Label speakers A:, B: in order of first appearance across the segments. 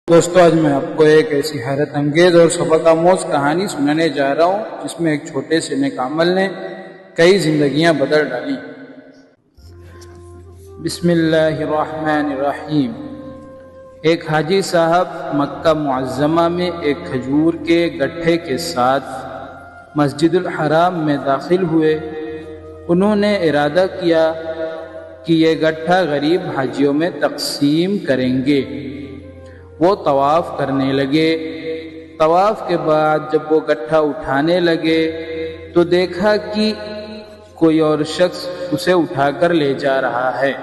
A: دوستو آج میں آپ کو ایک ایسی حیرت انگیز اور سبق آموز کہانی سنانے جا رہا ہوں جس میں ایک چھوٹے سے نیک عمل نے کئی زندگیاں بدل ڈالی۔ بسم اللہ الرحمن الرحیم۔ ایک حاجی صاحب مکہ معظمہ میں ایک کھجور کے گٹھے کے ساتھ مسجد الحرام میں داخل ہوئے۔ انہوں نے ارادہ کیا کہ یہ گٹھا غریب حاجیوں میں تقسیم کریں گے۔ وہ طواف کرنے لگے۔ طواف کے بعد جب وہ گٹھا اٹھانے لگے تو دیکھا کہ کوئی اور شخص اسے اٹھا کر لے جا رہا ہے۔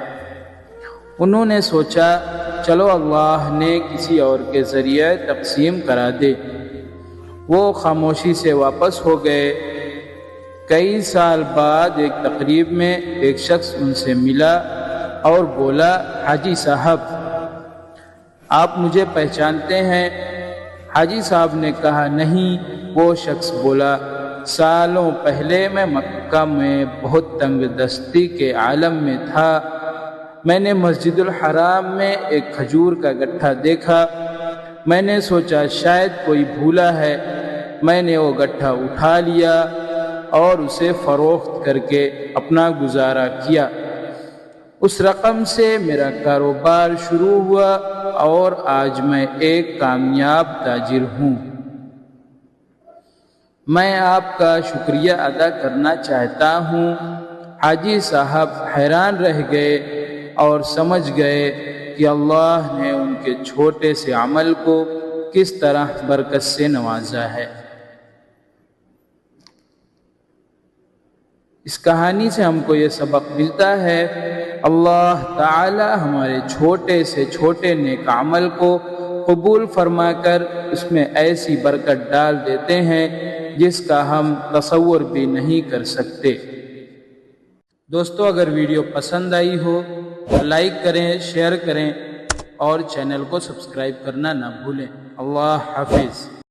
A: انہوں نے سوچا چلو اللہ نے کسی اور کے ذریعے تقسیم کرا دے۔ وہ خاموشی سے واپس ہو گئے۔ کئی سال بعد ایک تقریب میں ایک شخص ان سے ملا اور بولا، حاجی صاحب آپ مجھے پہچانتے ہیں؟ حاجی صاحب نے کہا نہیں۔ وہ شخص بولا، سالوں پہلے میں مکہ میں بہت تنگ دستی کے عالم میں تھا۔ میں نے مسجد الحرام میں ایک کھجور کا گٹھا دیکھا۔ میں نے سوچا شاید کوئی بھولا ہے۔ میں نے وہ گٹھا اٹھا لیا اور اسے فروخت کر کے اپنا گزارا کیا۔ اس رقم سے میرا کاروبار شروع ہوا اور آج میں ایک کامیاب تاجر ہوں۔ میں آپ کا شکریہ ادا کرنا چاہتا ہوں۔ حاجی صاحب حیران رہ گئے اور سمجھ گئے کہ اللہ نے ان کے چھوٹے سے عمل کو کس طرح برکت سے نوازا ہے۔ اس کہانی سے ہم کو یہ سبق ملتا ہے، اللہ تعالی ہمارے چھوٹے سے چھوٹے نیک عمل کو قبول فرما کر اس میں ایسی برکت ڈال دیتے ہیں جس کا ہم تصور بھی نہیں کر سکتے۔ دوستو اگر ویڈیو پسند آئی ہو تو لائک کریں، شیئر کریں اور چینل کو سبسکرائب کرنا نہ بھولیں۔ اللہ حافظ۔